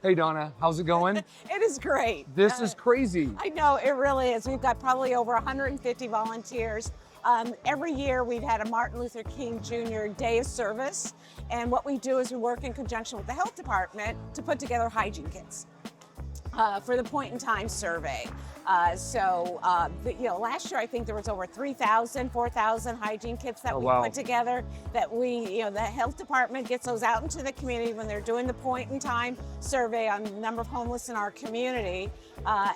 Hey Donna, how's it going? It is great. This is crazy. I know, it really is. We've got probably over 150 volunteers. Every year we've had a Martin Luther King Jr. Day of Service. And what we do is we work in conjunction with the health department to put together hygiene kits for the point in time survey. Last year I think there was over 4,000 hygiene kits that we put together. That the health department gets those out into the community when they're doing the point in time survey on the number of homeless in our community,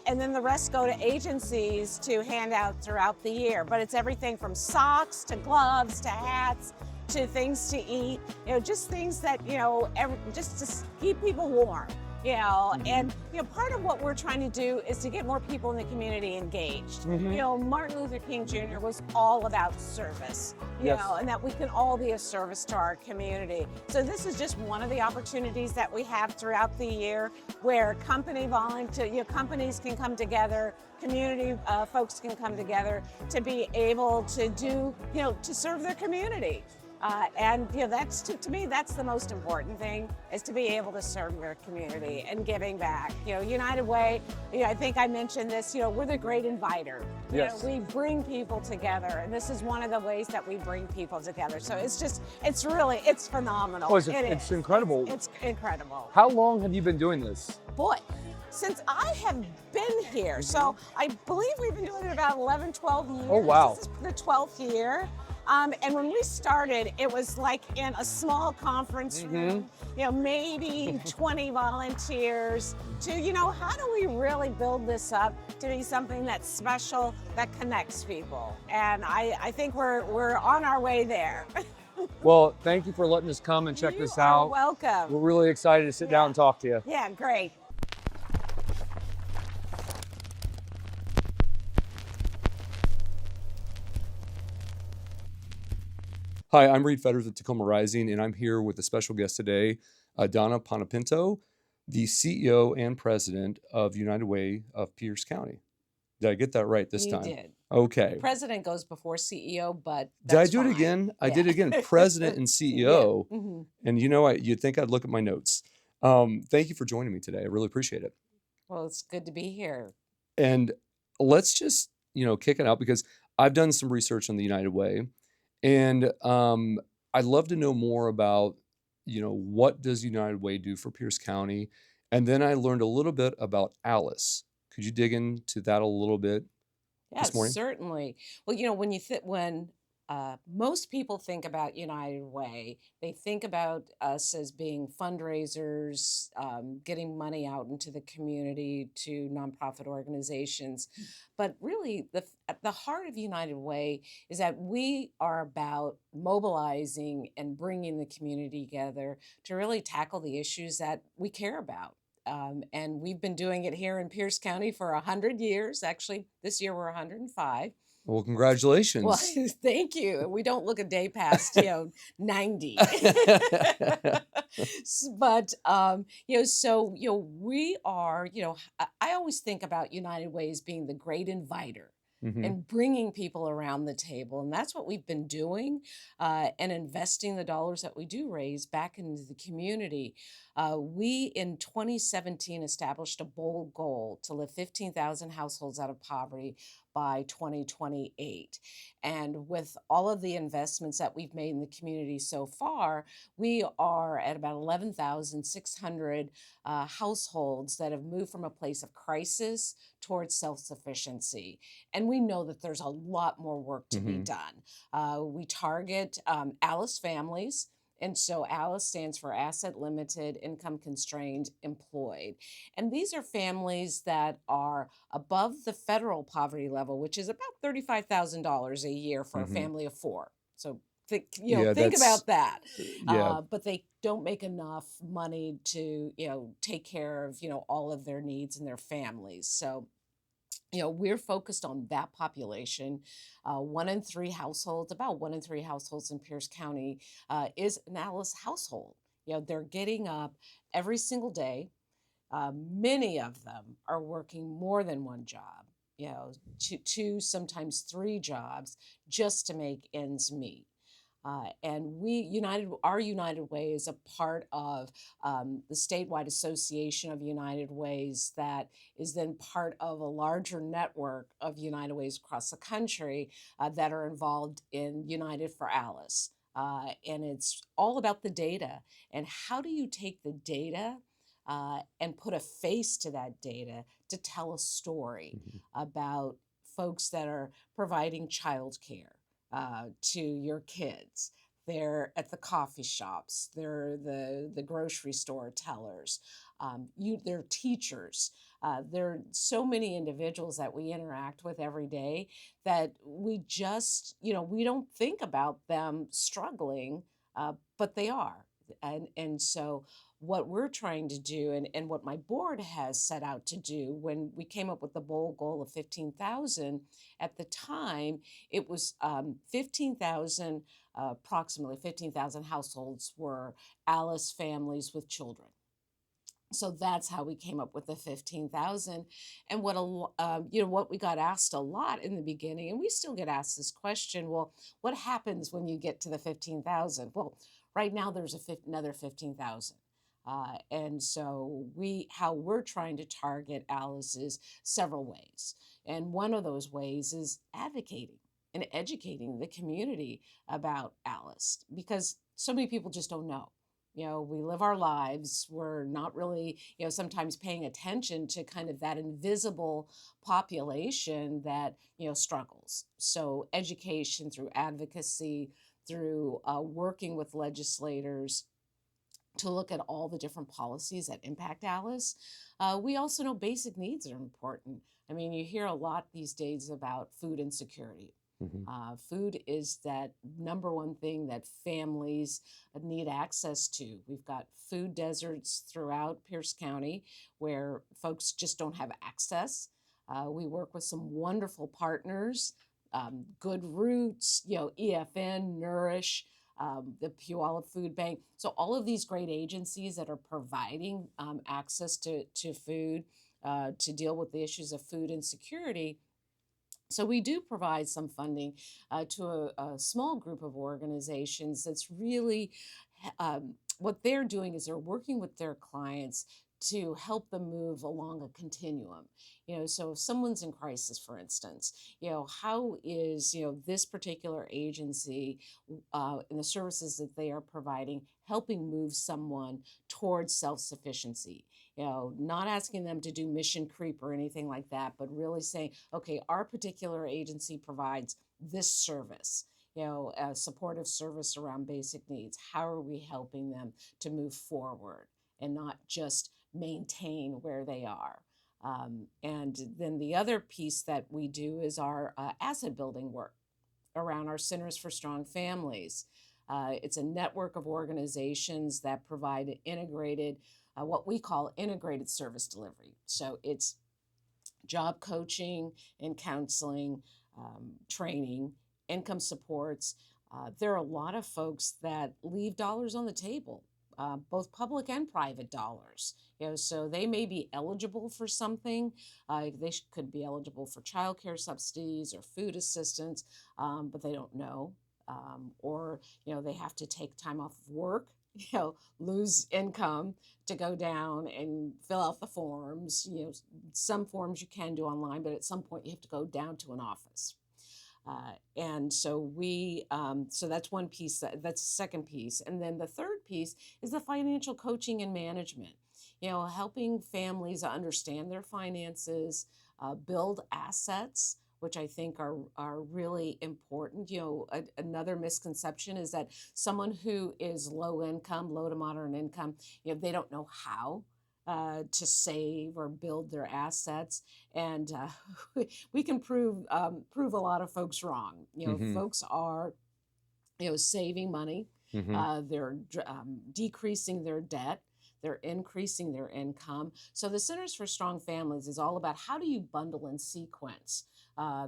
and then the rest go to agencies to hand out throughout the year. But it's everything from socks to gloves to hats to things to eat. Just things that just to keep people warm. And part of what we're trying to do is to get more people in the community engaged. Martin Luther King Jr. was all about service, and that we can all be a service to our community. So this is just one of the opportunities that we have throughout the year where companies can come together, community folks can come together to be able to do, to serve their community. That's to me, that's the most important thing, is to be able to serve your community and giving back. United Way, I think I mentioned this, we're the great inviter. Yes. We bring people together, and this is one of the ways that we bring people together. So it's phenomenal. Oh, it's incredible. It's incredible. How long have you been doing this? Boy, since I have been here, so I believe we've been doing it about 11, 12 years. Oh, wow. This is the 12th year. And when we started, it was like in a small conference room, maybe 20 volunteers to, how do we really build this up to be something that's special, that connects people? And I think we're on our way there. Well, thank you for letting us come and check this out. You're welcome. We're really excited to sit down and talk to you. Yeah, great. Hi, I'm Reed Fetters with Tacoma Rising, and I'm here with a special guest today, Dona Ponepinto, the CEO and president of United Way of Pierce County. Did I get that right this time? You did. Okay. President goes before CEO, but Did I that's do it fine. again? I Yeah. did it again. President and CEO. Yeah. Mm-hmm. And you'd think I'd look at my notes. Thank you for joining me today. I really appreciate it. Well, it's good to be here. And let's just, kick it out, because I've done some research on the United Way. And I'd love to know more about, what does United Way do for Pierce County? And then I learned a little bit about Alice. Could you dig into that a little bit this morning? Certainly. Well, when most people think about United Way, they think about us as being fundraisers, getting money out into the community to nonprofit organizations. But really, at the heart of United Way is that we are about mobilizing and bringing the community together to really tackle the issues that we care about. And we've been doing it here in Pierce County for 100 years. Actually, this year we're 105. Well, congratulations. Well, thank you. We don't look a day past, 90. But, we are, I always think about United Way as being the great inviter. And bringing people around the table. And that's what we've been doing, and investing the dollars that we do raise back into the community. We, in 2017, established a bold goal to lift 15,000 households out of poverty by 2028. And with all of the investments that we've made in the community so far, we are at about 11,600 households that have moved from a place of crisis towards self-sufficiency. And we know that there's a lot more work to be done. We target ALICE families. And so ALICE stands for Asset Limited, Income Constrained, Employed. And these are families that are above the federal poverty level, which is about $35,000 a year for a family of four. So think about that. But they don't make enough money to, take care of, all of their needs and their families. So we're focused on that population. About 1 in 3 households in Pierce County is an ALICE household. They're getting up every single day. Many of them are working more than one job, two, sometimes 3 jobs just to make ends meet. And our United Way is a part of the statewide association of United Ways that is then part of a larger network of United Ways across the country that are involved in United for Alice. And it's all about the data. And how do you take the data and put a face to that data to tell a story Mhm. about folks that are providing childcare to your kids? They're at the coffee shops. They're the grocery store tellers. They're teachers. There are so many individuals that we interact with every day that we just, we don't think about them struggling, but they are. And so what we're trying to do, and what my board has set out to do when we came up with the bold goal of 15,000 at the time, it was 15,000, approximately 15,000 households were Alice families with children. So that's how we came up with the 15,000. And what we got asked a lot in the beginning, and we still get asked this question, well, what happens when you get to the 15,000? Well, right now there's another 15,000. And so how we're trying to target Alice is several ways. And one of those ways is advocating and educating the community about Alice, because so many people just don't know. We live our lives. We're not really, sometimes paying attention to kind of that invisible population that, struggles. So education through advocacy, through working with legislators to look at all the different policies that impact Alice. We also know basic needs are important. I mean, you hear a lot these days about food insecurity. Mhm. Food is that number one thing that families need access to. We've got food deserts throughout Pierce County where folks just don't have access. We work with some wonderful partners, Good Roots, EFN, Nourish, the Puyallup Food Bank. So all of these great agencies that are providing access to food to deal with the issues of food insecurity. So we do provide some funding to a small group of organizations that's really what they're doing is they're working with their clients to help them move along a continuum. So if someone's in crisis, for instance, how is this particular agency and the services that they are providing helping move someone towards self-sufficiency? Not asking them to do mission creep or anything like that, but really saying, okay, our particular agency provides this service, a supportive service around basic needs. How are we helping them to move forward and not just maintain where they are? And then the other piece that we do is our asset building work around our Centers for Strong Families. It's a network of organizations that provide integrated, what we call integrated service delivery. So it's job coaching and counseling, training, income supports. There are a lot of folks that leave dollars on the table, both public and private dollars. So they may be eligible for something. Could be eligible for childcare subsidies or food assistance, but they don't know. Or they have to take time off of work, lose income to go down and fill out the forms. Some forms you can do online, but at some point you have to go down to an office. And so so that's one piece. That's the second piece, and then the third piece is the financial coaching and management. Helping families understand their finances, build assets, which I think are really important. Another misconception is that someone who is low income, low to moderate income, they don't know how to save or build their assets, and we can prove a lot of folks wrong. Mhm. Folks are saving money, Mhm. they're decreasing their debt, they're increasing their income. So the Centers for Strong Families is all about how do you bundle and sequence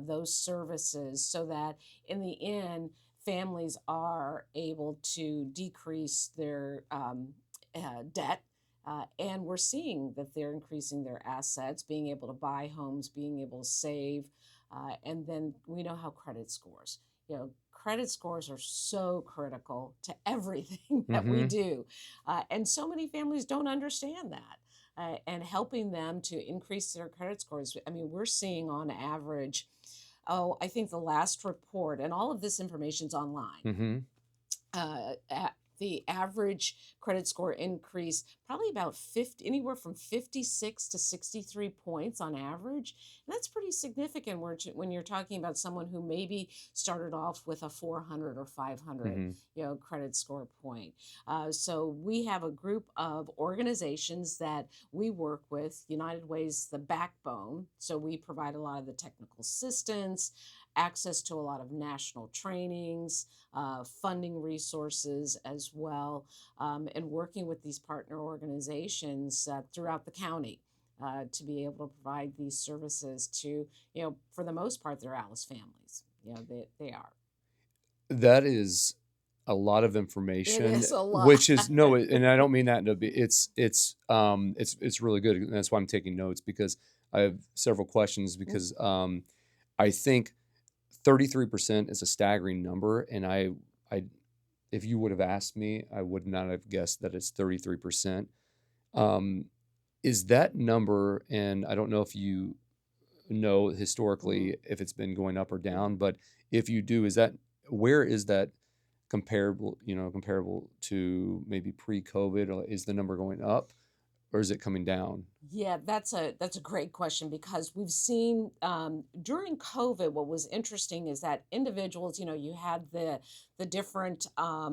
those services so that in the end families are able to decrease their debt. And we're seeing that they're increasing their assets, being able to buy homes, being able to save. And then we know how credit scores. credit scores are so critical to everything that we Mm-hmm. do. And so many families don't understand that. And helping them to increase their credit scores. I mean, we're seeing on average, oh, I think the last report, and all of this information's online, Mm-hmm. the average credit score increase probably about 50, anywhere from 56 to 63 points on average. And that's pretty significant when you're talking about someone who maybe started off with a 400 or 500 Mm-hmm. credit score point. So we have a group of organizations that we work with. United Way's the backbone, so we provide a lot of the technical assistance, access to a lot of national trainings, funding resources as well, and working with these partner organizations throughout the county to be able to provide these services to, for the most part, they're Alice families. They are. That is a lot of It information, is a lot. which is no, and I don't mean that to be. It's really good, and that's why I'm taking notes because I have several questions because I think 33% is a staggering number, and I if you would have asked me, I would not have guessed that it's 33%. Um, is that number, and I don't know if you know Mhm, historically if it's been going up or down, mhm. but if you do, is that where is that comparable to maybe pre-COVID? Or is the number going up or is it coming down? Yeah, that's a great question because we've seen during COVID. What was interesting is that individuals, you had the different uh,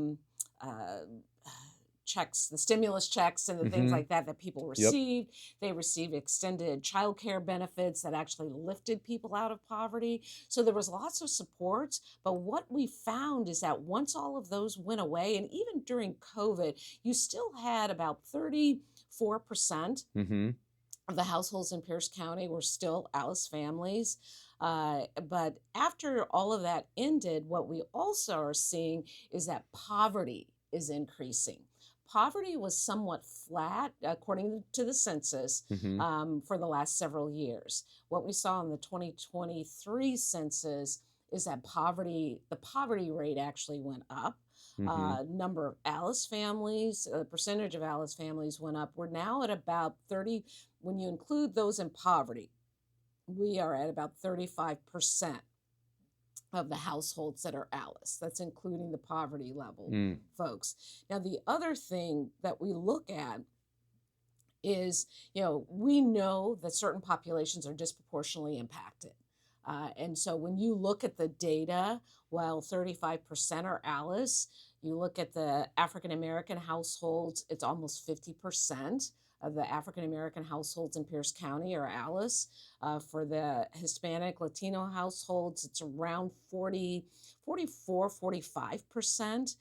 checks, the stimulus checks, and the things Mm-hmm. like that people Yep. received. They received extended childcare benefits that actually lifted people out of poverty. So there was lots of supports. But what we found is that once all of those went away, and even during COVID, you still had about 34% Mm-hmm. of the households in Pierce County were still Alice families. But after all of that ended, what we also are seeing is that poverty is increasing. Poverty was somewhat flat, according to the census, Mm-hmm. for the last several years. What we saw in the 2023 census is that the poverty rate actually went up. Mm-hmm. Number of Alice families, the percentage of Alice families went up. We're now at about 30, when you include those in poverty, we are at about 35% of the households that are Alice. That's including the poverty level Mm. folks. Now, the other thing that we look at is, we know that certain populations are disproportionately impacted. And so when you look at the data, while 35% are Alice, you look at the African American households, it's almost 50% of the African American households in Pierce County are Alice. For the Hispanic Latino households, it's around 40, 44, 45%.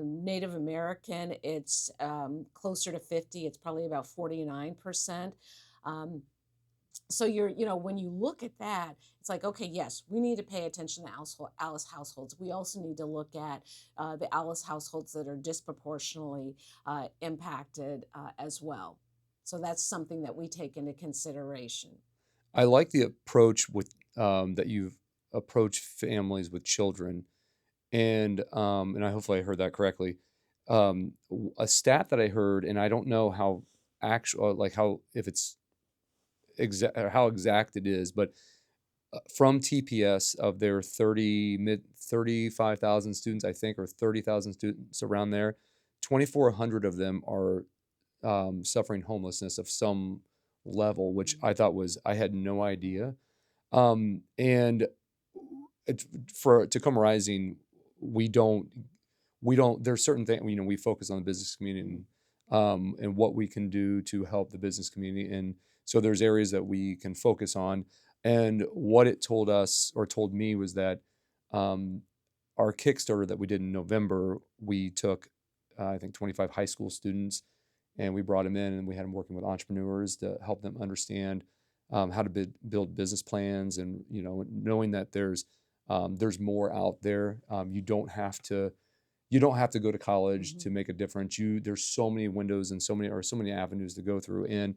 Native American, it's closer to 50. It's probably about 49%. Um, so when you look at that, it's like, okay, yes, we need to pay attention to Alice households. We also need to look at the Alice households that are disproportionately impacted as well. So that's something that we take into consideration. I like the approach with that you've approached families with children, and I hopefully I heard that correctly. A stat that I heard, and I don't know how actual, like how if it's exact or how exact it is, but from TPS of their 35,000 students, I think, or 30,000 students around there, 2,400 of them are suffering homelessness of some level, which Mhm. I thought was I had no idea. And for Tacoma Rising, we don't there's certain things, we focus on the business community Mhm. and what we can do to help the business community, and so there's areas that we can focus on. And what it told us or told me was that um, our Kickstarter that we did in November, we took I think 25 high school students and we brought them in and we had them working with entrepreneurs to help them understand how to build business plans, and knowing that there's more out there. You don't have to go to college Mhm. to make a difference. There's so many windows and so many avenues to go through. And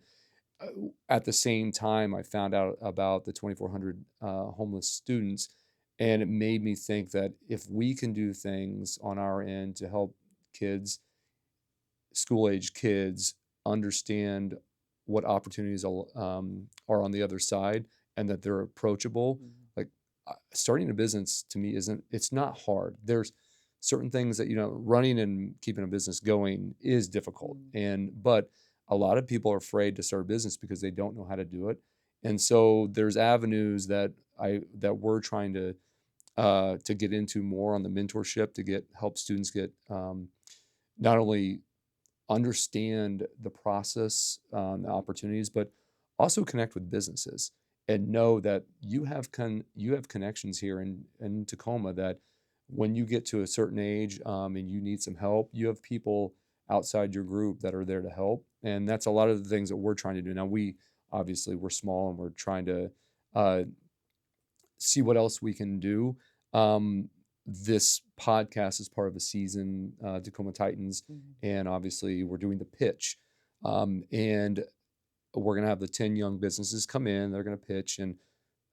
at the same time, I found out about the 2,400 homeless students, And it made me think that if we can do things on our end to help kids, school age kids, understand what opportunities are on the other side and that they're approachable. Mhm. Like starting a business to me it's not hard. There's certain things that, running and keeping a business going is difficult. Mm. But a lot of people are afraid to start a business because they don't know how to do it. And so there's avenues that we're trying to get into more on the mentorship to help students get not only understand the process, the opportunities, but also connect with businesses and know that you have connections here in Tacoma that when you get to a certain age and you need some help, you have people outside your group that are there to help, and that's a lot of the things that we're trying to do. Now we obviously we're small and we're trying to uh, see what else we can do. This podcast is part of a season, Tacoma Titans, Mhm. and obviously we're doing the pitch. And we're going to have the 10 young businesses come in, they're going to pitch, and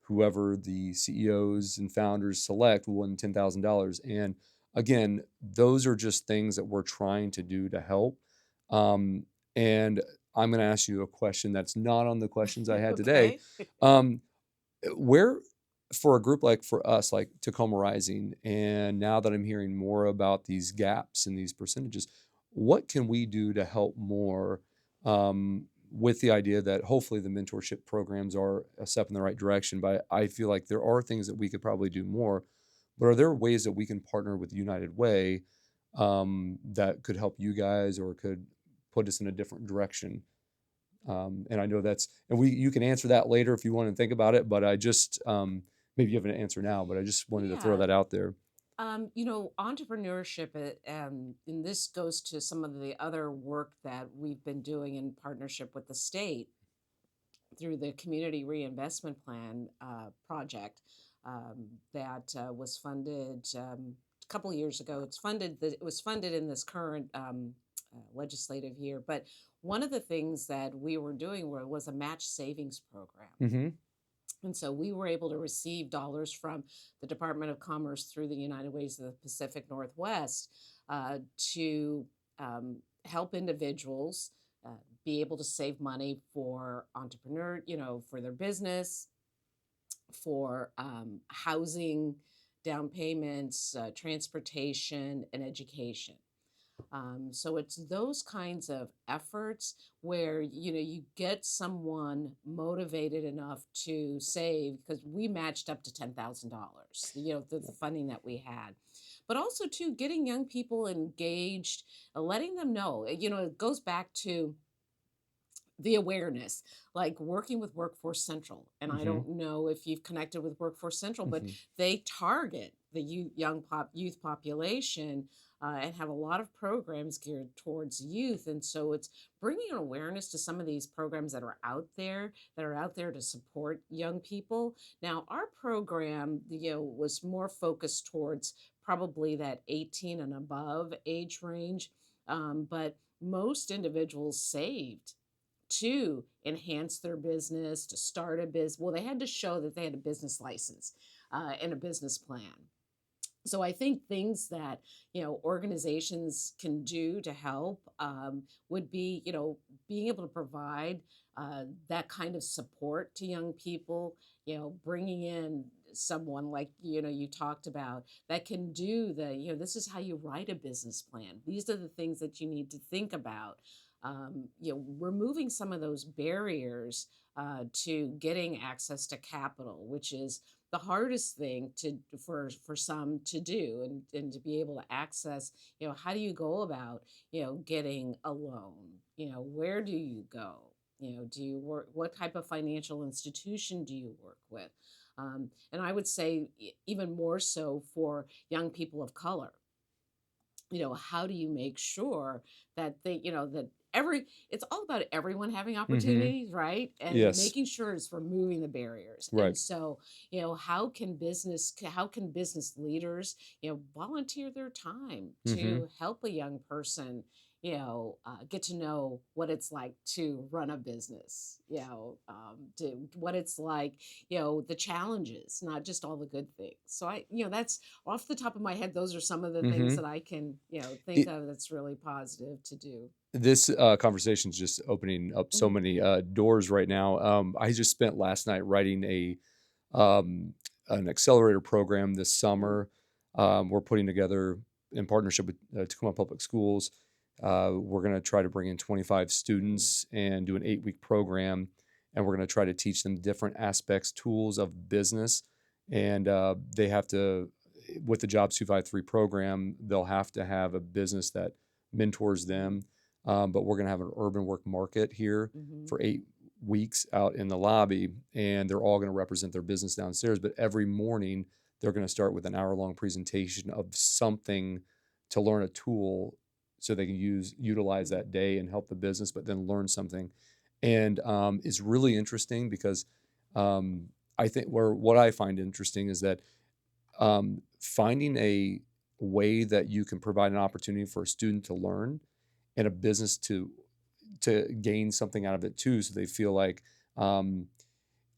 whoever the CEOs and founders select will win $10,000. And again, those are just things that we're trying to do to help. And I'm going to ask you a question that's not on the questions I had today. Okay. Um, where for a group like for us, like Tacoma Rising, and now that I'm hearing more about these gaps and these percentages, what can we do to help more with the idea that hopefully the mentorship programs are a step in the right direction? But I feel like there are things that we could probably do more. But are there ways that we can partner with United Way that could help you guys or could put us in a different direction? And I know and you can answer that later if you want to think about it, but I just, maybe you have an answer now, but I just wanted to throw Yeah. that out there. Entrepreneurship, and this goes to some of the other work that we've been doing in partnership with the state through the Community Reinvestment Plan project that was funded a couple of years ago. It was funded in this current legislative year. But one of the things that we were doing was a match savings program. Mm-hmm. And so we were able to receive dollars from the Department of Commerce through the United Ways of the Pacific Northwest to help individuals uh, be able to save money for for their business, for housing, down payments, transportation, and education. So it's those kinds of efforts where you get someone motivated enough to save, because we matched up to $10,000. The funding that we had, but also too getting young people engaged, letting them know. It goes back to the awareness, like working with Workforce Central. And I Mm-hmm. don't know if you've connected with Workforce Central, but Mm-hmm. they target the youth population and have a lot of programs geared towards youth. And so it's bringing an awareness to some of these programs that are out there to support young people. Now, our program, was more focused towards probably that 18 and above age range. But most individuals saved to enhance their business, to start a business. Well, they had to show that they had a business license and a business plan. So I think things that organizations can do to help would be being able to provide that kind of support to young people. Bringing in someone like you talked about that can do this is how you write a business plan. These are the things that you need to think about. Removing some of those barriers to getting access to capital, which is the hardest thing for some to do, and to be able to access. How do you go about getting a loan? Where do you go? Do you work? What type of financial institution do you work with? And I would say even more so for young people of color. How do you make sure that that it's all about everyone having Mm-hmm. opportunities, right? And Yes. making sure it's removing the barriers. And Right. so, how can business leaders, volunteer their time Mm-hmm. to help a young person, get to know what it's like to run a business, what it's like, the challenges, not just all the good things. So that's off the top of my head. Those are some of the things Mhm. that I can, think It of that's really positive to do. This, conversation is just opening up so Mhm. many, doors right now. I just spent last night writing um, an accelerator program this Mm. summer. We're putting together in partnership with, Tacoma Public Schools. We're gonna try to bring in 25 Mm. students and do an 8-week program, and we're gonna try to teach them different aspects, tools of business, and, they have to with the Jobs 253 program, they'll have to have a business that mentors Mhm. them. But we're going to have an urban work market here Mhm. for 8 weeks out in the lobby, and they're all going to represent their business downstairs. But every morning, they're going to start with an hour-long presentation of something to learn a tool so they can utilize Mhm. that day and help the business, but then learn something. And it's really interesting because um, I think where what I find interesting is that finding a way that you can provide an opportunity for a student to learn and a business to gain something out of it too, so they feel like um,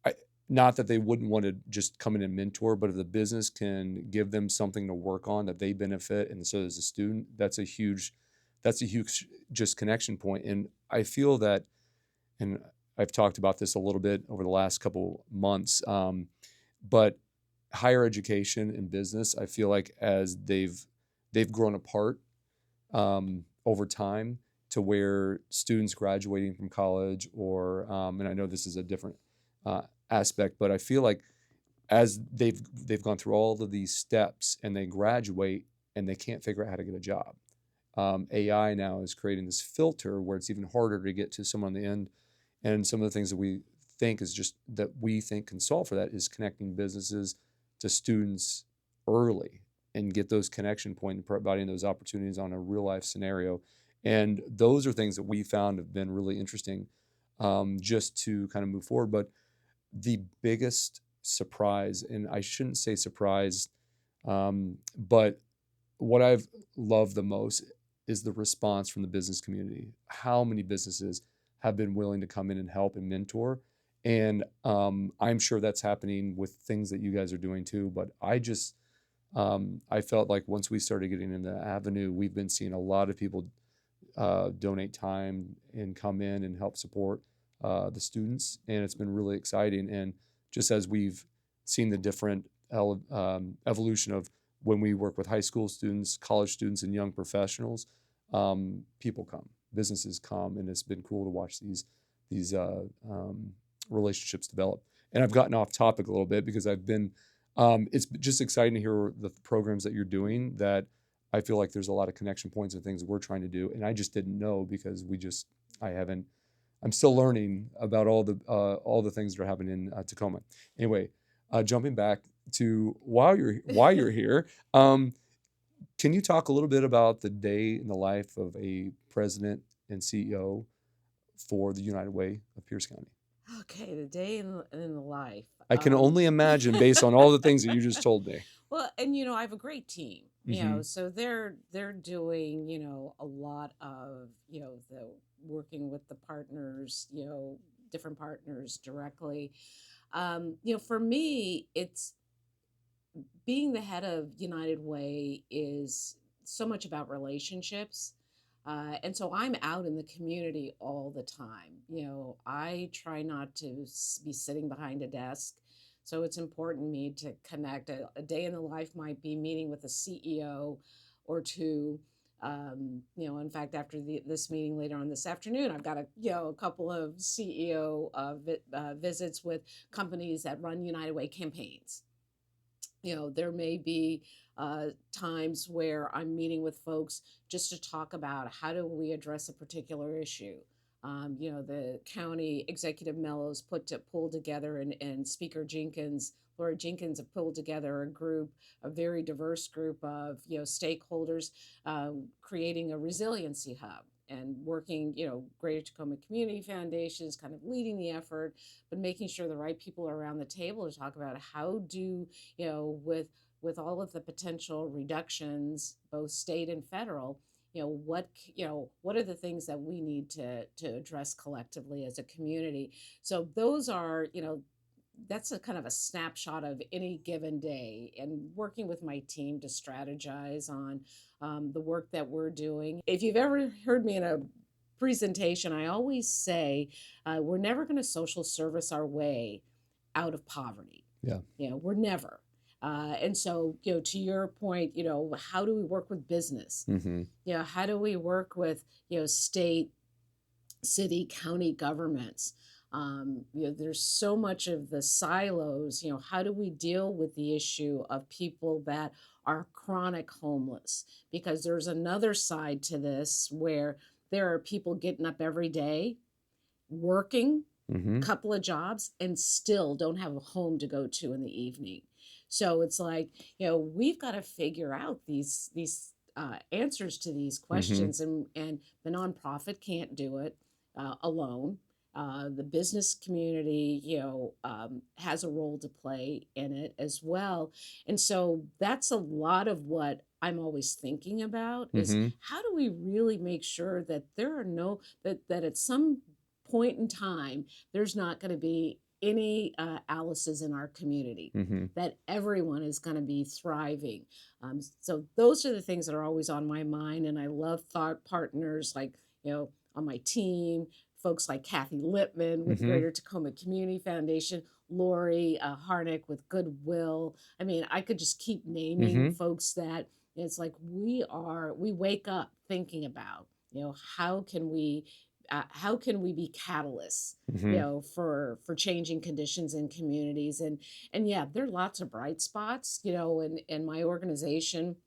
I, not that they wouldn't want to just come in and mentor, but if the business can give them something to work on that they benefit, and so does the student, that's a huge just connection point. And I feel that, and I've talked about this a little bit over the last couple months, but higher education and business, I feel like as they've grown apart over time to where students graduating from college and I know this is a different uh, aspect, but I feel like as they've gone through all of these steps and they graduate and they can't figure out how to get a job. AI now is creating this filter where it's even harder to get to someone on the end. And some of the things that we think can solve for that is connecting businesses to students early and get those connection points and providing those opportunities on a real life scenario. And those are things that we found have been really interesting, just to kind of move forward. But the biggest surprise, and I shouldn't say surprise, but what I've loved the most is the response from the business community. How many businesses have been willing to come in and help and mentor? And I'm sure that's happening with things that you guys are doing too. But I felt like once we started getting in the avenue, we've been seeing a lot of people donate time and come in and help support the students, and it's been really exciting. And just as we've seen the different evolution of when we work with high school students, college students, and young professionals, people come, businesses come, and it's been cool to watch these relationships develop. And I've gotten off topic a little bit because I've been. It's just exciting to hear the programs that you're doing that I feel like there's a lot of connection points and things we're trying to do, and I just didn't know because I haven't. I'm still learning about all the things that are happening in Tacoma. Anyway, jumping back to while you're here, can you talk a little bit about the day in the life of a president and CEO for the United Way of Pierce County? Okay, the day in the life. I can only imagine based on all the things that you just told me. Well, and I have a great team. Hmm. So they're doing a lot of the working with the partners, different partners directly. For me, it's being the head of United Way is so much about relationships. And so I'm out in the community all the time. I try not to be sitting behind a desk. So it's important to me to connect. A day in the life might be meeting with a CEO or two. In fact, after this meeting later on this afternoon, I've got a couple of CEO visits with companies that run United Way campaigns. There may be times where I'm meeting with folks just to talk about how do we address a particular issue. The county executive mellows pulled together, and Speaker Jenkins, Laura Jenkins, have pulled together a very diverse group of stakeholders, creating a resiliency hub and working. Greater Tacoma Community Foundation is kind of leading the effort, but making sure the right people are around the table to talk about how do with all of the potential reductions, both state and federal, what are the things that we need to address collectively as a community. So those are, that's a kind of a snapshot of any given day, and working with my team to strategize on the work that we're doing. If you've ever heard me in a presentation, I always say we're never going to social service our way out of poverty. Yeah. We're never. And so, to your point, how do we work with business? Mm-hmm. How do we work with, state, city, county governments? There's so much of the silos. How do we deal with the issue of people that are chronic homeless? Because there's another side to this where there are people getting up every day, working Mm-hmm. a couple of jobs, and still don't have a home to go to in the evening. So it's like, we've got to figure out these answers to these Mm-hmm. questions, and the nonprofit can't do it alone. The business community, has a role to play in it as well. And so that's a lot of what I'm always thinking about is Mm-hmm. how do we really make sure that there are no that at some point in time there's not going to be any Alice's in our community, Mm-hmm. that everyone is going to be thriving. So those are the things that are always on my mind. And I love thought partners like, on my team, folks like Kathy Lippman with the Mm-hmm. Greater Tacoma Community Foundation, Lori Harnick with Goodwill. I mean, I could just keep naming Mm-hmm. folks that it's like we wake up thinking about, how can we be catalysts, Mm-hmm. for changing conditions in communities. And yeah, there are lots of bright spots, in my organization.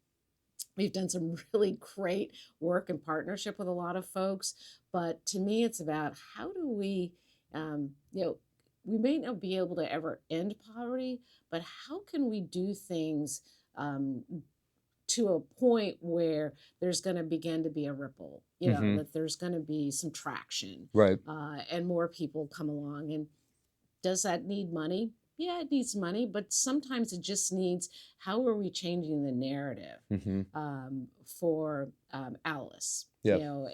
We've done some really great work in partnership with a lot of folks, but to me it's about how do we, um, you know we may not be able to ever end poverty, but how can we do things um, to a point where there's going to begin to be a ripple, Mm-hmm. that there's going to be some traction, Right. and more people come along. And does that need money? Yeah, it needs money, but sometimes it just needs, how are we changing the narrative Mm-hmm. for Alice? Yeah.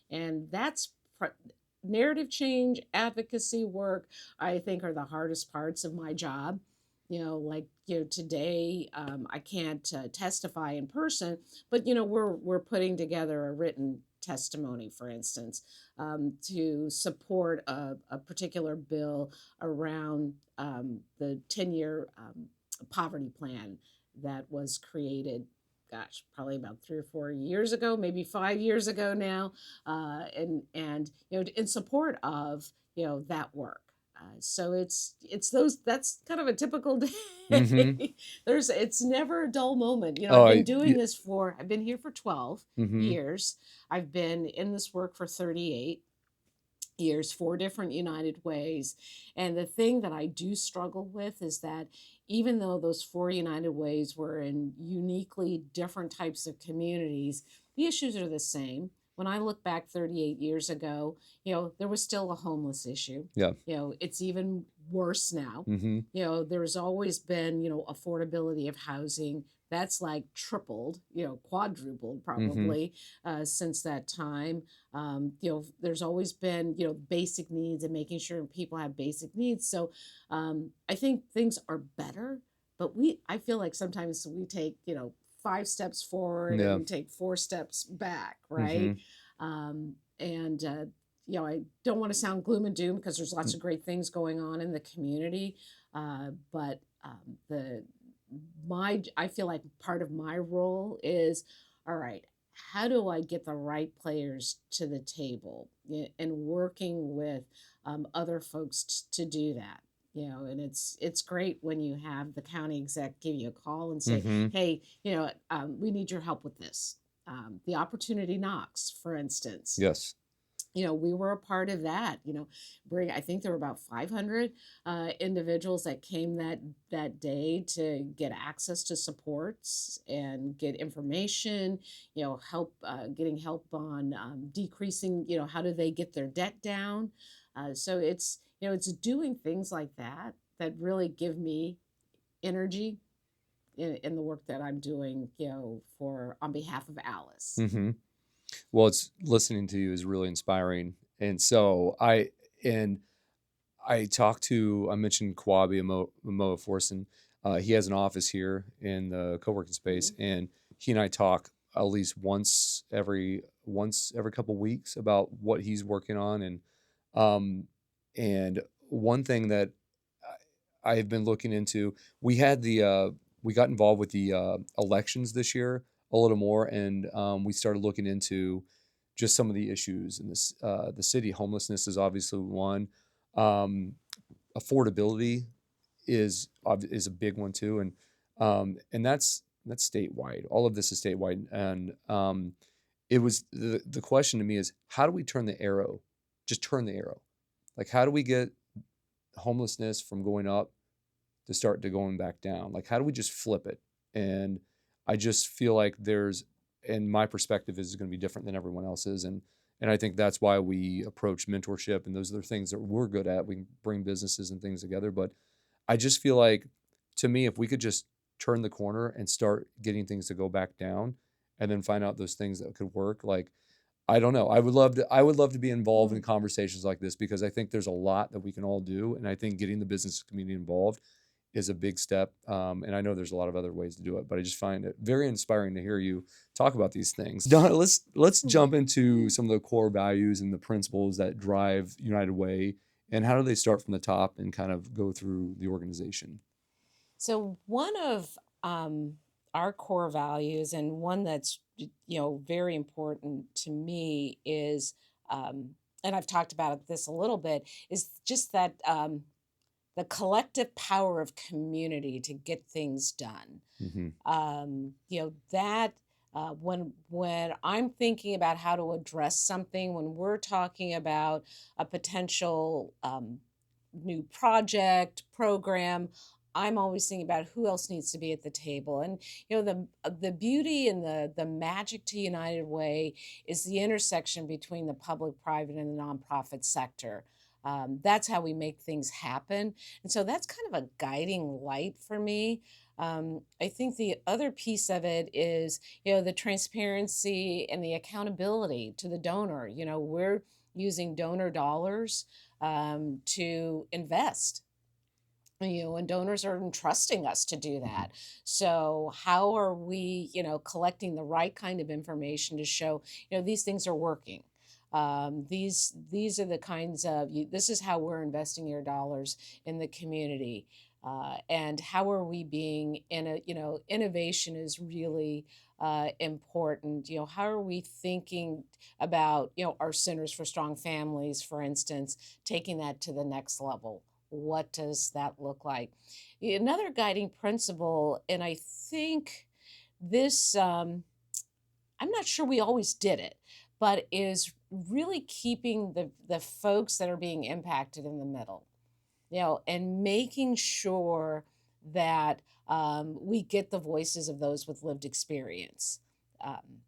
And that's narrative change, advocacy work, I think are the hardest parts of my job. Like, today, I can't testify in person, but we're putting together a written testimony, for instance, to support a particular bill around the 10-year poverty plan that was created, gosh, probably about 3 or 4 years ago, maybe 5 years ago now, and in support of that work. So it's those. That's kind of a typical Mm-hmm. day. It's never a dull moment. Oh, I've been here for 12 mm-hmm. years. I've been in this work for 38 years, 4 different United Ways. And the thing that I do struggle with is that even though those 4 United Ways were in uniquely different types of communities, the issues are the same. When I look back 38 years ago, there was still a homeless issue. Yeah. It's even worse now. Mm-hmm. There's always been, affordability of housing. That's like tripled, quadrupled Mm-hmm. probably since that time. There's always been, basic needs and making sure people have basic needs. So I think things are better, but I feel like sometimes we take, 5 steps forward Yeah. and take 4 steps back, Mm-hmm. right? And I don't want to sound gloom and doom because there's lots of great things going on in the community, but the my I feel like part of my role is, all right, how do I get the right players to the table, and working with other folks to do that. And it's great when you have the county exec give you a call and say, Mm-hmm. hey, we need your help with this. The opportunity knocks, for instance. Yes. We were a part of that. I think there were about 500 individuals that came that day to get access to supports and get information, help, getting help on decreasing, how do they get their debt down. So it's doing things like that that really give me energy in the work that I'm doing, for on behalf of Alice. Mm-hmm. Well, it's listening to you is really inspiring. And so and I mentioned Kwabi Amoa Forson. He has an office here in the co-working space, Mhm. and he and I talk at least once every couple weeks about what he's working on. Um, and one thing that I've been looking into, we had we got involved with the elections this year a little more, and we started looking into just some of the issues in the city. Homelessness is obviously one. Um, Affordability is a big one too, and that's statewide. All of this is statewide, and it was the question to me is how do we turn the arrow? Just turn the arrow. Like how do we get homelessness from going up to start to going back down? Like how do we just flip it? And I just feel like and my perspective is going to be different than everyone else's, and I think that's why we approach mentorship, and those are the things that we're good at. We can bring businesses and things together, but I just feel like, to me, if we could just turn the corner and start getting things to go back down, and then find out those things that could work, like I don't know. I would love to be involved in Mm. conversations like this because I think there's a lot that we can all do, and I think getting the business community involved is a big step. And I know there's a lot of other ways to do it, but I just find it very inspiring to hear you talk about these things. Donna, let's jump into some of the core values and the principles that drive United Way, and how do they start from the top and kind of go through the organization? So one of our core values, and one that's very important to me, is, and I've talked about this a little bit, is just that the collective power of community to get things done. Hmm. That when I'm thinking about how to address something, when we're talking about a potential new project program, I'm always thinking about who else needs to be at the table. And the beauty and the magic to United Way is the intersection between the public, private, and the nonprofit sector. That's how we make things happen, and so that's kind of a guiding light for me. I think the other piece of it is, the transparency and the accountability to the donor. We're using donor dollars to invest, and donors are entrusting us to do Hmm. that. So how are we, collecting the right kind of information to show, these things are working? These are the kinds of this is how we're investing your dollars in the community. And how are we being innovation is really important. How are we thinking about, our Centers for Strong Families, for instance, taking that to the next level? What does that look like? Another guiding principle, and I think this, I'm not sure we always did it, but is really keeping the folks that are being impacted in the middle, and making sure that we get the voices of those with lived experience. Um,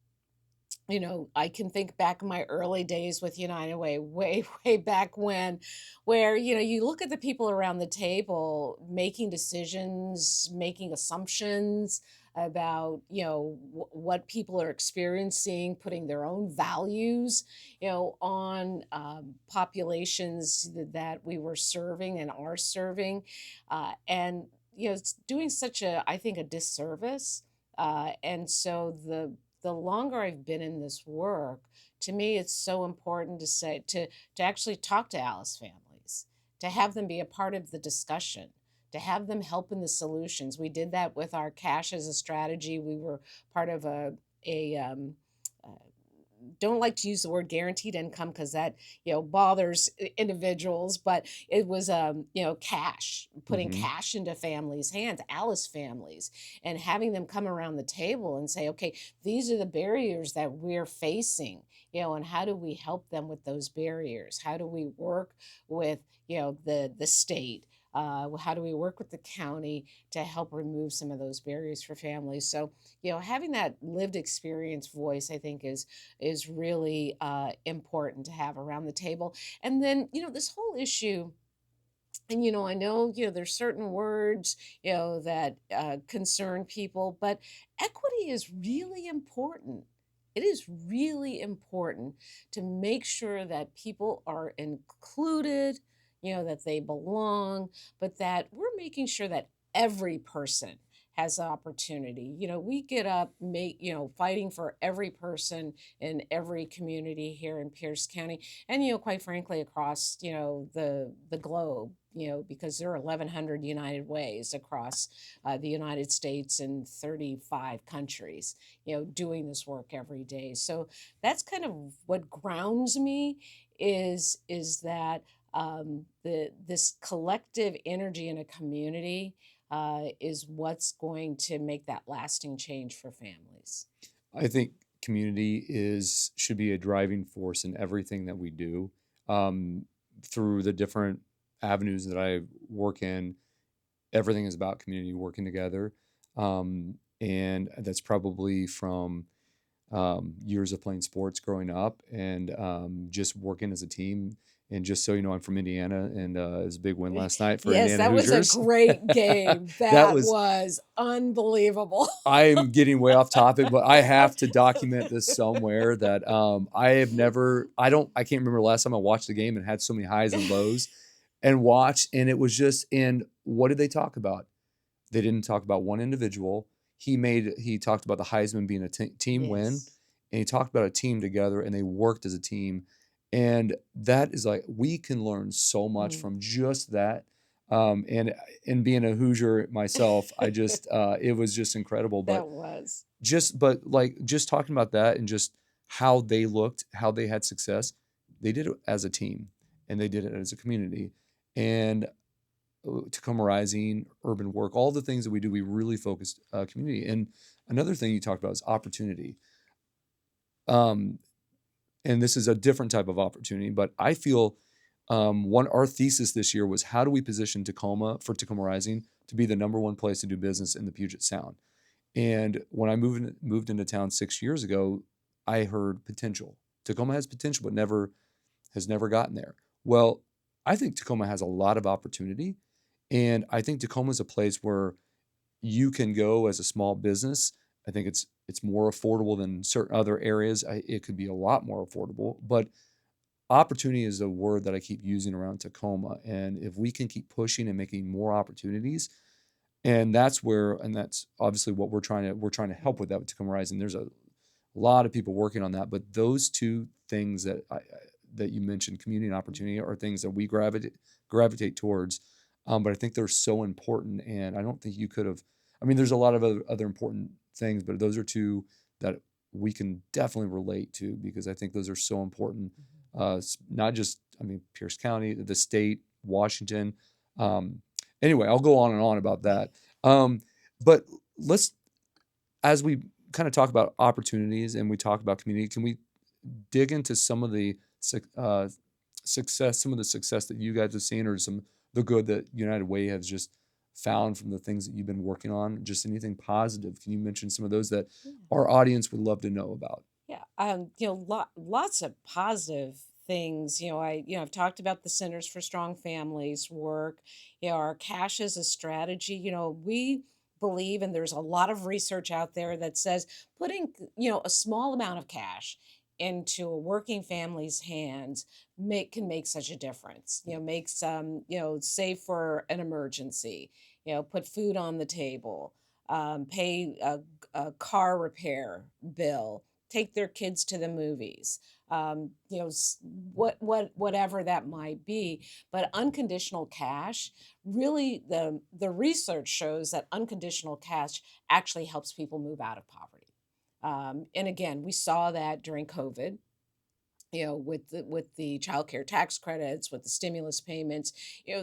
I can think back in my early days with United Way, way, way back when, where, you look at the people around the table making decisions, making assumptions about, what people are experiencing, putting their own values, on populations that we were serving and are serving. And, it's doing such I think, a disservice. And so the longer I've been in this work, to me, it's so important to actually talk to Alice families, to have them be a part of the discussion, to have them help in the solutions. We did that with our cash as a strategy. We were part of a uh, don't like to use the word guaranteed income because that bothers individuals, but it was cash, putting Hmm. cash into families hands, Alice families, and having them come around the table and say, okay, these are the barriers that we're facing, and how do we help them with those barriers? How do we work with the state? How do we work with the county to help remove some of those barriers for families? So, having that lived experience voice, I think, is really important to have around the table. And then, this whole issue. And I know there's certain words that concern people, but equity is really important. it is really important to make sure that people are included, that they belong, but that we're making sure that every person has opportunity. We get up, fighting for every person in every community here in Pierce County, and quite frankly, across the globe. Because there are 1,100 United Ways across the United States and 35 countries, doing this work every day. So that's kind of what grounds me is that this collective energy in a community is what's going to make that lasting change for families. I think community is should be a driving force in everything that we do. Um, Through the different avenues that I work in, everything is about community working together. And that's probably from years of playing sports growing up and just working as a team. And just so you know, I'm from Indiana, and it was a big win last night for Yes, Indiana that was a Hoosiers. great game. That That was was unbelievable. I'm getting way off topic, but I have to document this somewhere that I can't remember the last time I watched the game and had so many highs and lows and watched. And it was just, and what did they talk about? They didn't talk about one individual. He talked about the Heisman being a team win, Yes. and he talked about a team together and they worked as a team. And that is like, we can learn so much Mm. from just that. And being a Hoosier myself, it was just incredible. But That was. just talking about that and just how they looked, how they had success, they did it as a team and they did it as a community. And Tacoma Rising, urban work, all the things that we do, we really focused community. And another thing you talked about is opportunity. Um, and this is a different type of opportunity, but I feel one our thesis this year was how do we position Tacoma Rising to be the number one place to do business in the Puget Sound. And when I moved into town 6 years ago, I heard potential. Tacoma has potential, but never gotten there. Well, I think Tacoma has a lot of opportunity, and I think Tacoma is a place where you can go as a small business. I think it's more affordable than certain other areas. It could be a lot more affordable, but opportunity is a word that I keep using around Tacoma. And if we can keep pushing and making more opportunities, and that's obviously what we're trying to help with that with Tacoma Rising. There's a lot of people working on that, but those two things that you mentioned, community and opportunity, are things that we gravitate towards. But I think they're so important, and I don't think you could have. I mean, there's a lot of other important things, but those are two that we can definitely relate to because I think those are so important. Not just, I mean, Pierce County, the state, Washington. Um, anyway, I'll go on and on about that. Um, but let's, as we kind of talk about opportunities and we talk about community, can we dig into some of the some of the success that you guys have seen, or some the good that United Way has just found from the things that you've been working on? Just anything positive? Can you mention some of those that Yeah. our audience would love to know about? Yeah, lots of positive things. I've talked about the Centers for Strong Families work. Our cash as a strategy. We believe, and there's a lot of research out there that says putting, a small amount of cash into a working family's hands can make such a difference. Makes save for an emergency. Put food on the table. Pay a car repair bill, take their kids to the movies, whatever that might be. But unconditional cash, really, the research shows that unconditional cash actually helps people move out of poverty. And again, we saw that during COVID, with the child care tax credits, with the stimulus payments,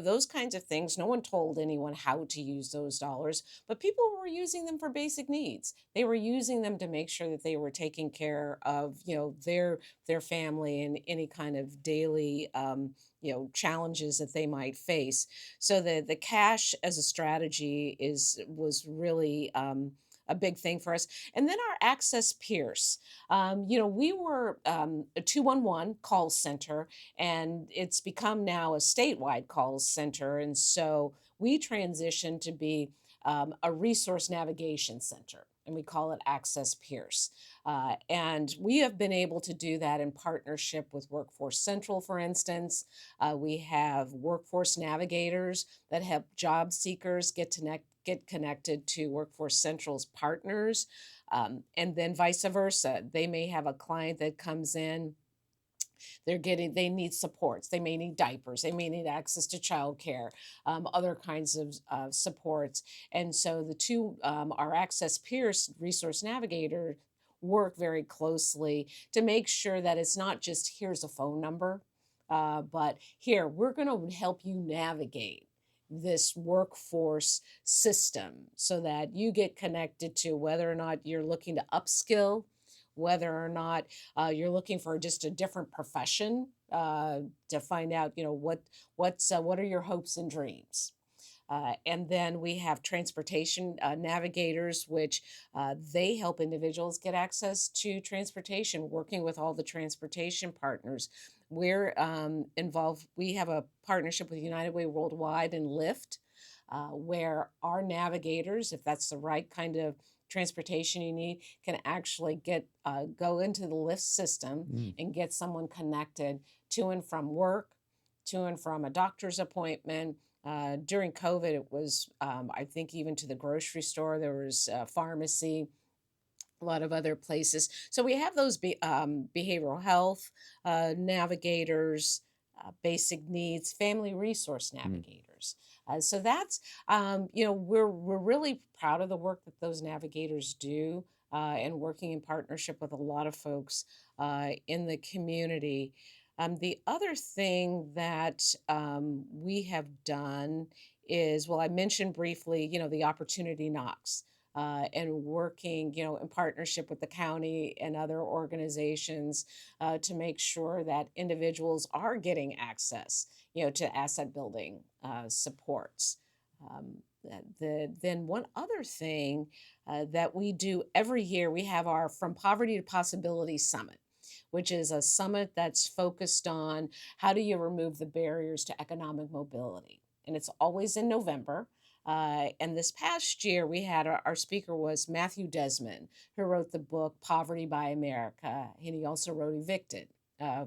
those kinds of things. No one told anyone how to use those dollars, but people were using them for basic needs. They were using them to make sure that they were taking care of, their family and any kind of daily challenges that they might face. So the cash as a strategy was really a big thing for us. And then our Access Pierce. We were a 211 call center, and it's become now a statewide call center. And so we transitioned to be a resource navigation center. and we call it Access Pierce. And we have been able to do that in partnership with Workforce Central, for instance. We have workforce navigators that help job seekers get connected to Workforce Central's partners, and then vice versa. They may have a client that comes in, they need supports, they may need diapers, they may need access to childcare, other kinds of supports. And so the two, our Access Pierce resource navigator, work very closely to make sure that it's not just here's a phone number, but here we're going to help you navigate this workforce system so that you get connected to whether or not you're looking to upskill, whether or not you're looking for just a different profession, to find out, what are your hopes and dreams. And then we have transportation navigators, which they help individuals get access to transportation, working with all the transportation partners. We're involved, we have a partnership with United Way Worldwide and Lyft, where our navigators, if that's the right kind of transportation you need, can actually go into the Lyft system Mm. and get someone connected to and from work, to and from a doctor's appointment. During COVID, it was, I think, even to the grocery store, there was a pharmacy, a lot of other places. So we have those behavioral health navigators, basic needs, family resource Mm. navigators. So that's, we're really proud of the work that those navigators do, and working in partnership with a lot of folks in the community. The other thing that we have done is, well, I mentioned briefly, the opportunity knocks, and working, in partnership with the county and other organizations, to make sure that individuals are getting access, to asset building supports. Then one other thing that we do every year, we have our From Poverty to Possibility Summit, which is a summit that's focused on how do you remove the barriers to economic mobility. And it's always in November. And this past year, we had our speaker was Matthew Desmond, who wrote the book Poverty by America. And he also wrote Evicted,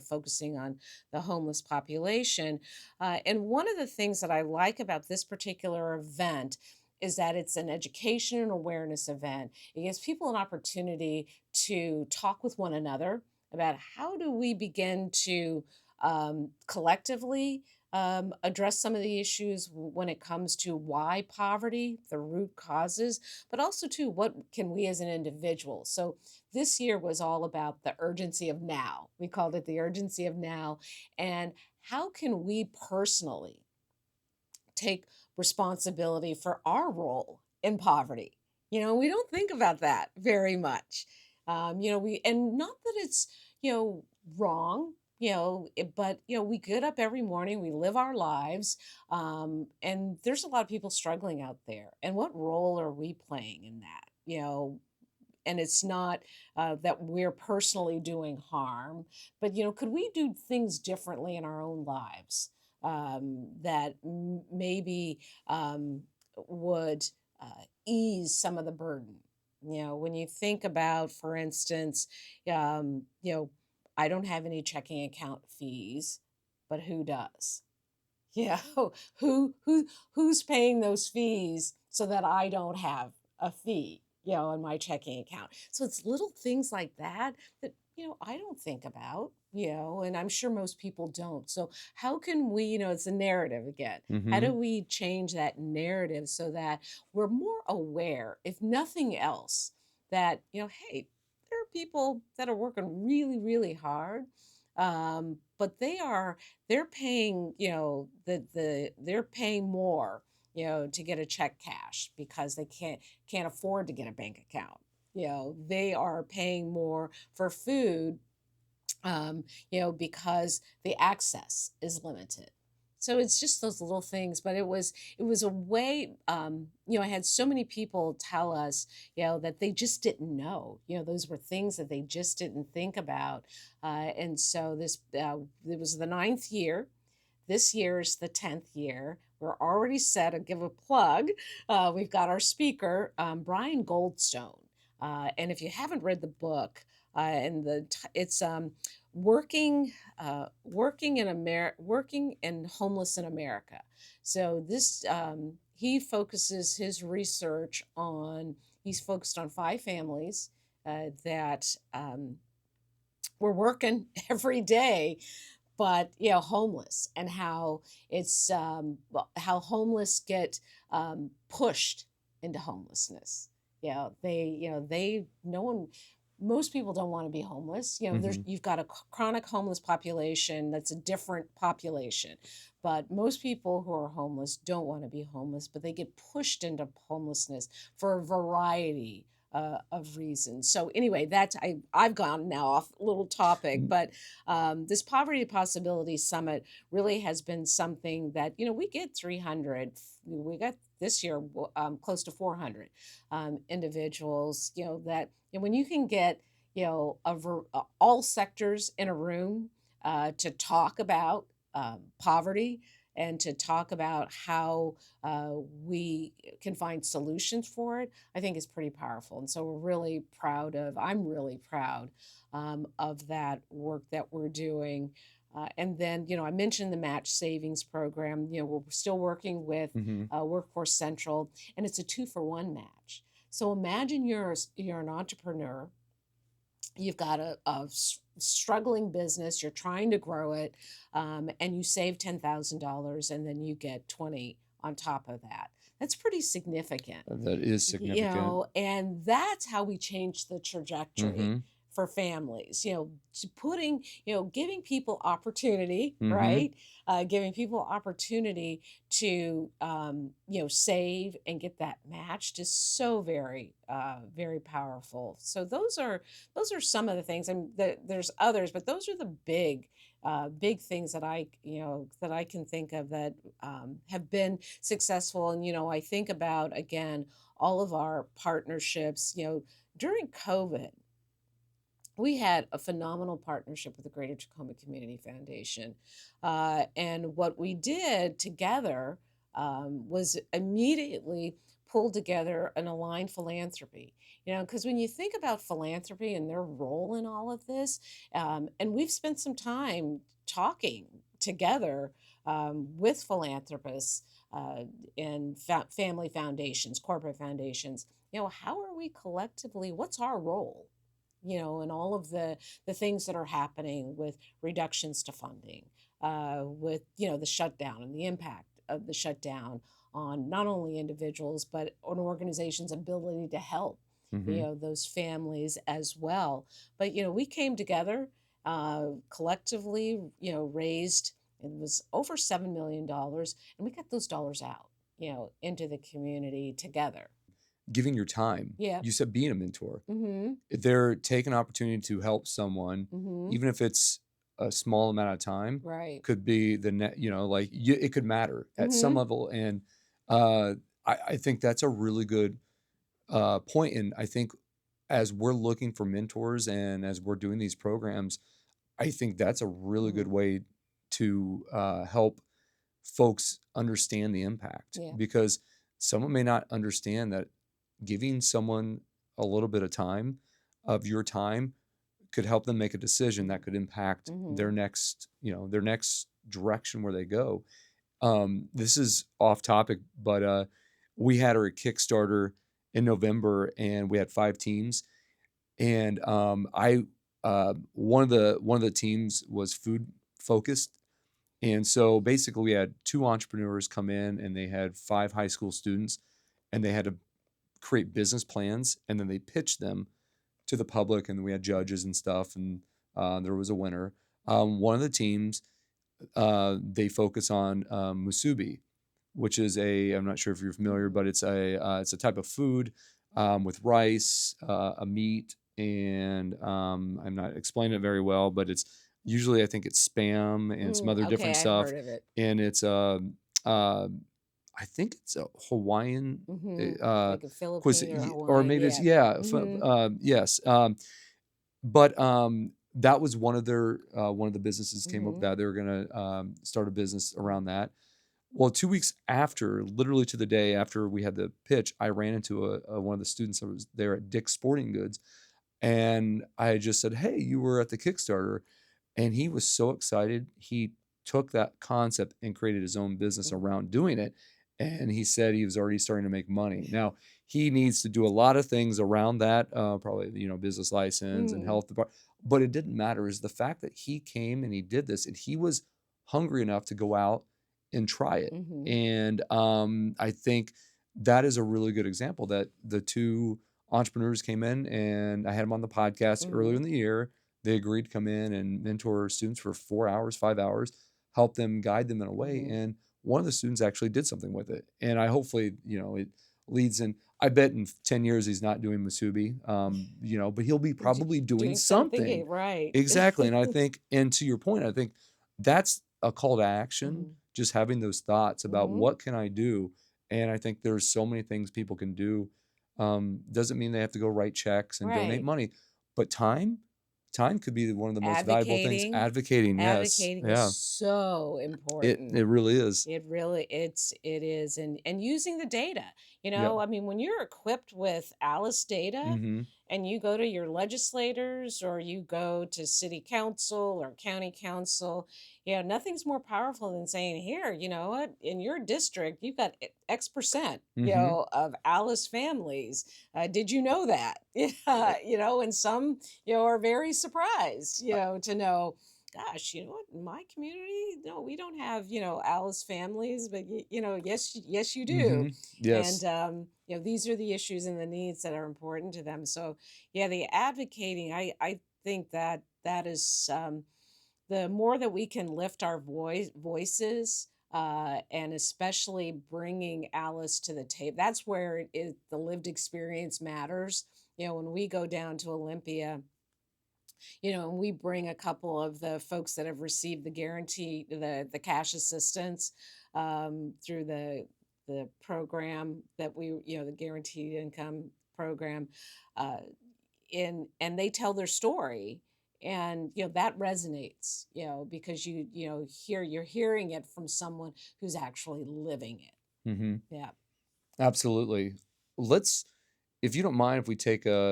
focusing on the homeless population. And one of the things that I like about this particular event is that it's an education and awareness event. It gives people an opportunity to talk with one another about how do we begin to collectively address some of the issues when it comes to why poverty, the root causes, but also to what can we as an individual. So this year was all about the urgency of now. We called it the urgency of now, and how can we personally take responsibility for our role in poverty. We don't think about that very much. And not that it's, wrong, but, we get up every morning, we live our lives, and there's a lot of people struggling out there. And what role are we playing in that? And it's not that we're personally doing harm, but could we do things differently in our own lives, that maybe would ease some of the burden? When you think about, for instance, um, you know, I don't have any checking account fees, but who does? Yeah, who's paying those fees so that I don't have a fee, in my checking account. So it's little things like that that, I don't think about, and I'm sure most people don't. So how can we, it's a narrative again. How do Mhm. we change that narrative so that we're more aware, if nothing else, that, hey, there are people that are working really, really hard. But they're paying, they're paying more, to get a check cash because they can't afford to get a bank account. They are paying more for food, because the access is limited. So it's just those little things, but it was a way. I had so many people tell us, that they just didn't know. Those were things that they just didn't think about, and so it was the ninth year. This year is the 10th year. We're already set. I'll give a plug. We've got our speaker, Brian Goldstone. And if you haven't read the book, it's working working and homeless in America. So this he focuses his research on he's focused on 5 families that were working every day, but homeless, and how how homeless get pushed into homelessness. They no one most people don't want to be homeless. There's Hmm. you've got a chronic homeless population that's a different population, but most people who are homeless don't want to be homeless, but they get pushed into homelessness for a variety of reasons. So anyway, I've gone now off a little topic, but this Poverty Possibility Summit really has been something that, we get 300, we got this year close to 400 individuals, that when you can get, all sectors in a room to talk about poverty and to talk about how we can find solutions for it, I think is pretty powerful. And so I'm really proud of that work that we're doing. And then, I mentioned the match savings program. We're still working with Hmm. Workforce Central, and it's a 2-for-1 match. So imagine you're an entrepreneur, you've got a struggling business, you're trying to grow it, and you save $10,000, and then you get 20 on top of that. That's pretty significant. That is significant. And that's how we change the trajectory Hmm. for families, to giving people opportunity, Hmm. right? Giving people opportunity to, save and get that matched is so very, very powerful. So those are some of the things. And there's others, but those are the big things that I can think of that have been successful. And I think about, again, all of our partnerships. During COVID, we had a phenomenal partnership with the Greater Tacoma Community Foundation. And what we did together was immediately pull together an aligned philanthropy. Because when you think about philanthropy and their role in all of this, and we've spent some time talking together with philanthropists and family foundations, corporate foundations, how are we collectively, what's our role? And all of the things that are happening with reductions to funding, with the shutdown and the impact of the shutdown on not only individuals but on organizations' ability to help Hmm. those families as well. But we came together collectively, raised, it was over $7 million, and we got those dollars out, into the community together. Giving your time. Yeah. You said being a mentor. Mm-hmm. They're taking an opportunity to help someone, Mm-hmm. even if it's a small amount of time, Right. could be the net, like it could matter at some Mm-hmm. level. And uh, I think that's a really good point. And I think as we're looking for mentors and as we're doing these programs, I think that's a really good Mm-hmm. way to help folks understand the impact, Yeah. because someone may not understand that giving someone a little bit of time of your time could help them make a decision that could impact Mm-hmm. their next direction where they go. This is off topic, but we had our Kickstarter in November, and we had 5 teams. And I one of the teams was food focused, and so basically we had 2 entrepreneurs come in, and they had 5 high school students, and they had to create business plans, and then they pitched them to the public, and we had judges and stuff, and there was a winner. One of the teams, they focus on musubi, which is I'm not sure if you're familiar, Mm-hmm. but it's a type of food with rice, a meat, and I'm not explaining it very well, but it's usually, I think it's spam and some other Okay, different I've stuff, heard of it. and it's uh, I think it's a Hawaiian Like a Philippine or cuisine, or Hawaiian, maybe it's, yeah. yeah, Mm-hmm. yes. But that was one of the businesses came up Mm-hmm. that they were gonna start a business around that. Well, 2 weeks after, literally to the day after we had the pitch, I ran into one of the students that was there at Dick's Sporting Goods, and I just said, "Hey, you were at the Kickstarter," and he was so excited. He took that concept and created his own business Mhm. around doing it, and he said he was already starting to make money. Now, he needs to do a lot of things around that, probably, business license and Mm. health department, but it didn't matter. Is the fact that he came and he did this, and he was hungry enough to go out and try it. Mhm. And I think that is a really good example that the two entrepreneurs came in, and I had them on the podcast earlier Mhm. in the year. They agreed to come in and mentor students for 4 hours, 5 hours, help them, guide them in a way. Mhm. And one of the students actually did something with it. And I hopefully, it leads in. I bet in 10 years he's not doing Masubi, but he'll be probably doing Doing something something. right. Exactly. And I think, and to your point, I think that's a call to action, Mhm. just having those thoughts about Mhm. what can I do. And I think there's so many things people can do. Doesn't mean they have to go write checks and donate Right. money, but time could be one of the most valuable things. Advocating. Advocating, yes. Advocating is Yeah. so It important. really is. It is, and using the data. Yep. I mean, when you're equipped with Alice data Mhm. and you go to your legislators or you go to city council or county council, nothing's more powerful than saying, here, you know what, in your district, you've got X percent, Mhm. of Alice families. Did you know that? Yeah, Yep. and some, are very surprised, to know, gosh, you know what? In my community, no, we don't have, Alice families, but yes, yes, you do. Mhm. And Yes. these are the issues and the needs that are important to them. So yeah, the advocating, I think that that is the more that we can lift our voices. And especially bringing Alice to the table. That's where the lived experience matters. When we go down to Olympia, and we bring a couple of the folks that have received the guarantee, the cash assistance through the program that the guaranteed income program, uh, and they tell their story, and that resonates, because you're hearing it from someone who's actually living it. Mhm. Yeah. Absolutely. Let's, if you don't mind, if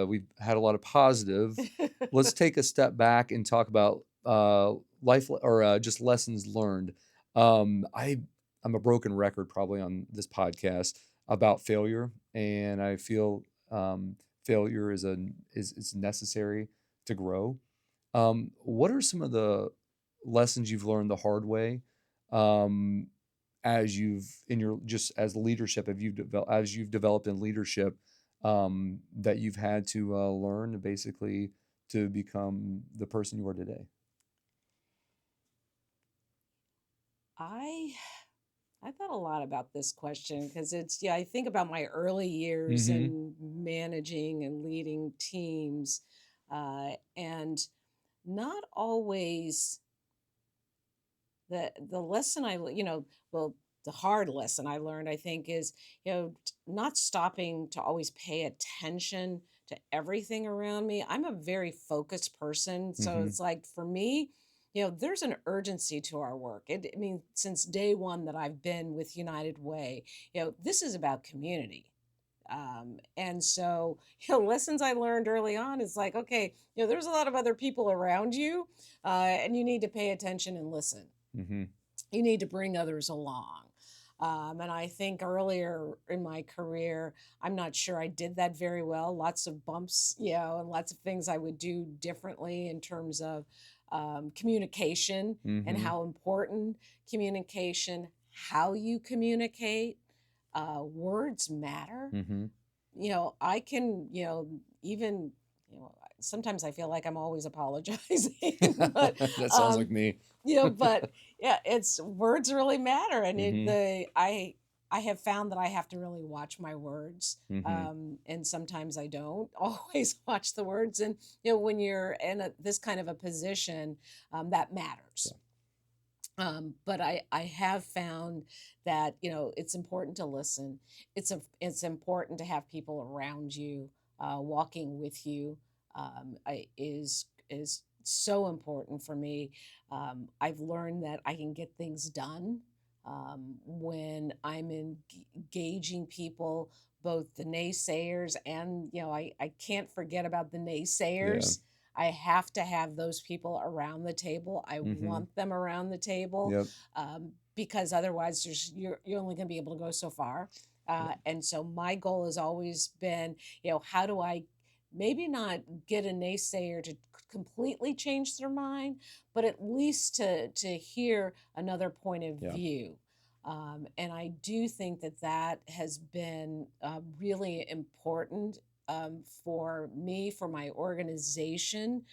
we've had a lot of positive, let's take a step back and talk about or just lessons learned. I'm a broken record probably on this podcast about failure, and I feel failure is necessary to grow. What are some of the lessons you've learned the hard way? Um, as you've in your just as leadership, have you developed as you've developed in leadership, that you've had to learn basically to become the person you are today? I I thought a lot about this question because I think about my early years Mm-hmm. in managing and leading teams, and not always the lesson well, the hard lesson I learned, I think, is, not stopping to always pay attention to everything around me. I'm a very focused person. So Mm-hmm. it's like for me, there's an urgency to our work. I mean, since day one that I've been with United Way, this is about community. And so, lessons I learned early on is like, okay, there's a lot of other people around you, and you need to pay attention and listen. Mm-hmm. You need to bring others along. And I think earlier in my career, I'm not sure I did that very well. Lots of bumps, and lots of things I would do differently in terms of communication and Mm-hmm. how important communication, how you communicate. Words matter. Mm-hmm. I can, even, sometimes I feel like I'm always apologizing, but That sounds like um, me. but yeah, it's words really matter, and Mm-hmm. I have found that I have to really watch my words, Mm-hmm. and sometimes I don't always watch the words, and when you're in this kind of a position, that matters. Yeah. But I have found that it's important to listen. It's important to have people around you, walking with you, is so important for me. I've learned that I can get things done when I'm engaging people, both the naysayers and, I can't forget about the Yeah. naysayers. I have to have those people around the table. I Mm-hmm. want them around the table, Yep. because otherwise you're only going to be able to go so far. Yep. And so my goal has always been, how do I maybe not get a naysayer to completely change their mind, but at least to hear another point of Yeah. view. And I do think that that has been really important, for me, for my organization,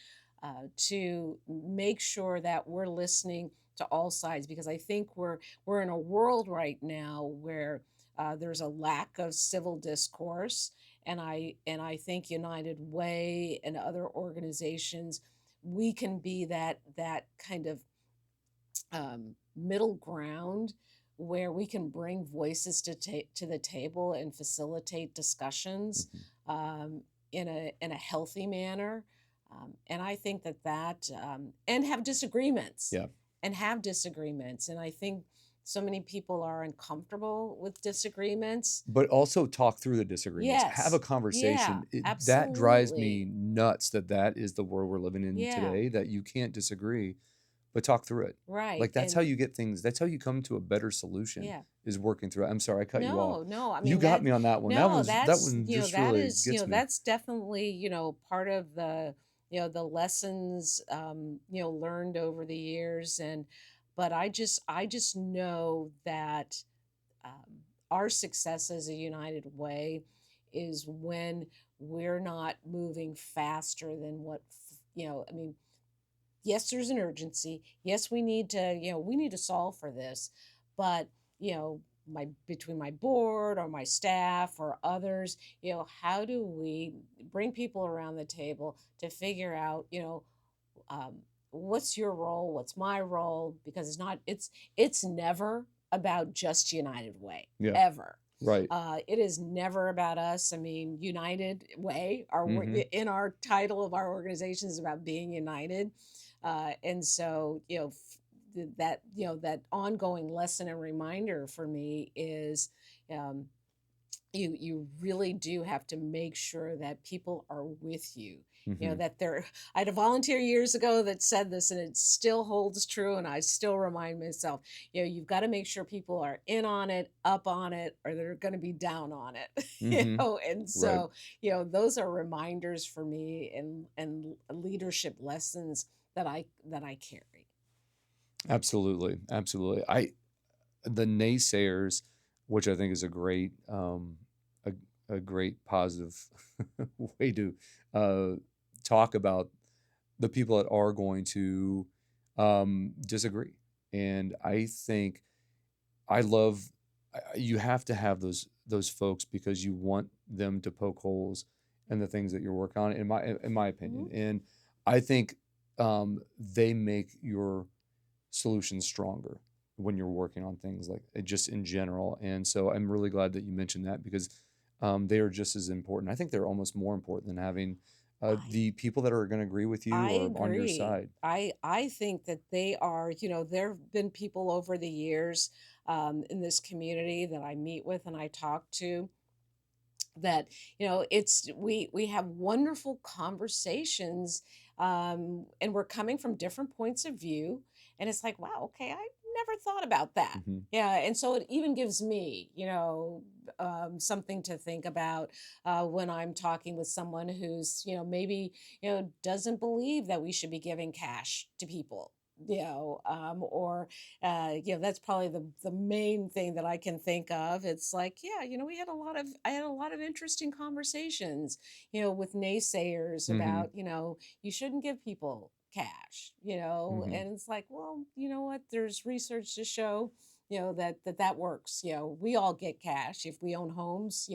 to make sure that we're listening to all sides, because I think we're in a world right now where there's a lack of civil discourse, and I think United Way and other organizations, we can be that kind of middle ground where we can bring voices to the table and facilitate discussions, Hmm. in a healthy manner. And I think that and have disagreements, Yeah. and I think so many people are uncomfortable with disagreements. But also talk through the disagreements. Have a Yes, yeah, conversation. That drives me absolutely, nuts that is the world we're living in yeah, today, that you can't disagree, but talk through it. right, Like, that's how and you get things, that's how you come to a better solution, yeah. is working through it. I'm sorry, I cut you off. No, no, I You mean got that me on that one. no, That that's, one just that really is, gets me. that's definitely, part of the lessons, learned over the years. And but I just know that, our success as a united way is when we're not moving faster than I mean, yes, there's an urgency. Yes, we need to solve for this, but my between my board or my staff or others, how do we bring people around the table to figure out, um, what's your role, what's my role, because it's never about just United Way, Yeah. ever. Right. It is never about us. I mean, United Way, Mm-hmm. in our title of our organization is about being united, and so that ongoing lesson and reminder for me is, um, you really do have to make sure that people are with you, Mm-hmm. that they're I had a volunteer years ago that said this, and it still holds true, and I still remind myself, you've got to make sure people are in on it, up on it, or they're going to be down on it. Mm-hmm. And Right. so, those are reminders for me, and leadership lessons that I carry. Absolutely. Absolutely. The naysayers, which I think is a, a great positive way to uh, talk about the people that are going to disagree. And I think I love you have to have those folks, because you want them to poke holes in the things that you're working on. In my Mhm. opinion, and I think they make your solutions stronger when you're working on things like just in general. And so I'm really glad that you mentioned that, because they are just as important. I think they're almost more important than having I the people that are going to agree with you I or on your agree. side. I think that they are, there have been people over the years, in this community that I meet with and I talk to, that it's we have wonderful conversations, and we're coming from different points of view, and it's like, wow, okay, I never thought about that. Hmm. Yeah, and so it even gives me, something to think about, when I'm talking with someone who's, maybe, doesn't believe that we should be giving cash to people, or that's probably the main thing that I can think of. It's like, yeah, I had a lot of interesting conversations, with naysayers Hmm. about, you shouldn't give people cash, Hmm. and it's like, well, you know what? There's research to show, that works. We all get cash if we own homes.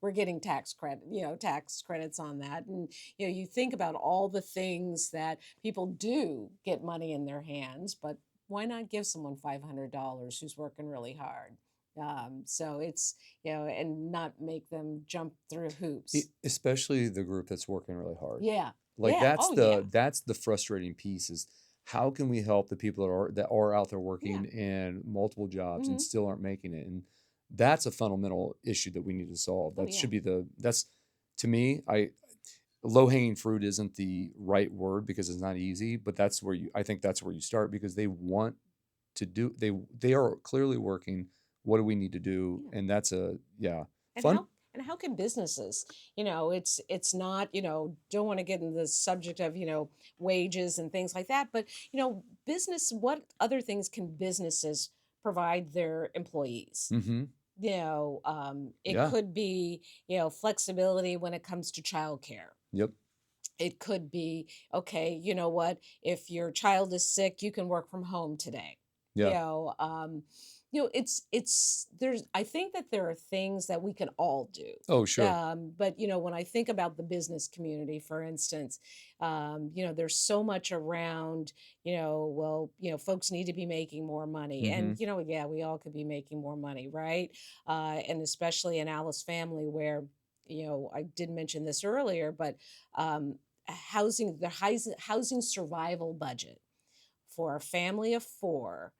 We're getting tax credits on that, and you think about all the things that people do get money in their hands, but why not give someone $500 who's working really hard? So it's, and not make them jump through hoops. Especially the group that's working really hard. Yeah. Like Yeah. that's Oh, yeah. the that's the frustrating piece, is how can we help the people that are out there Yeah. working in multiple jobs and Hmm. still aren't making it? And that's a fundamental issue that we need to solve. Oh That should yeah. be that's to me, I low hanging fruit isn't the right word because it's not easy, but I think that's where you start because they want to do they are clearly working. What do we need to do? Yeah. And that's And fun. how can businesses, it's not, don't want to get into the subject of, wages and things like that, but business, what other things can businesses provide their employees? Mm-hmm. It Yeah. could be, flexibility when it comes to childcare. Yep. It could be, okay, you know what, if your child is sick, you can work from home today. you Yeah. know um it's there's I think that there are things that we can all do. Oh, sure. But when I think about the business community, for instance, there's so much around, well, folks need to be making more money, Mm-hmm. and yeah, we all could be making more money, right? And especially in Alice family, where I did mention this earlier, but housing survival budget for a family of four,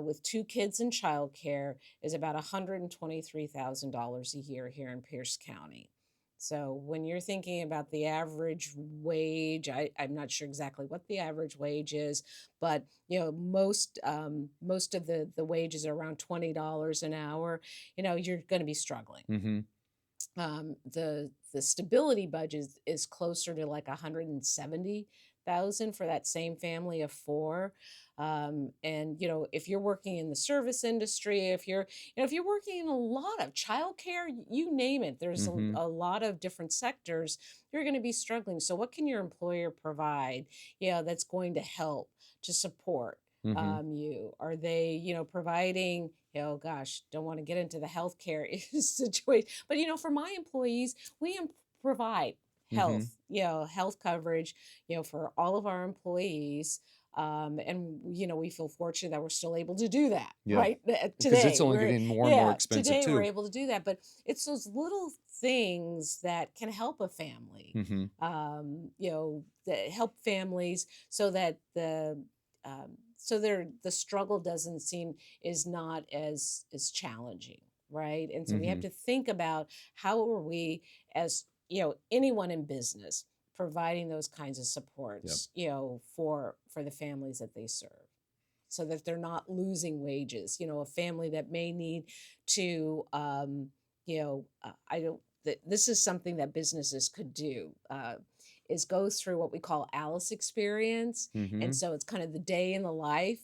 with two kids in childcare, is about $123,000 a year here in Pierce County. So when you're thinking about the average wage, I'm not sure exactly what the average wage is, but most of the wages are around $20 an hour. You're going to be struggling. Mm-hmm. The stability budget is closer to like 170,000 for that same family of four. And if you're working in the service industry, if you're working in a lot of childcare, you name it, there's Mm-hmm. a lot of different sectors, you're going to be struggling. So what can your employer provide, that's going to help to support Mm-hmm. you? Are they, providing, oh gosh, don't want to get into the healthcare situation, but for my employees, we provide Mm-hmm. health coverage, for all of our employees. And we feel fortunate that we're still able to do that, Yeah. right? Because it's Today only we're getting more and more Yeah, expensive today we're too. able to do that, but it's those little things that can help a family, Mm-hmm. that help families, so that the struggle doesn't seem is not as challenging, right? And so we have Mm-hmm. to think about, how are we, as anyone in business, providing those kinds of Yep. supports, for the families that they serve, so that they're not losing wages. A family that may need to, I don't, this is something that businesses could do, is go through what we call Alice experience. And Mm-hmm. so it's kind of the day in the life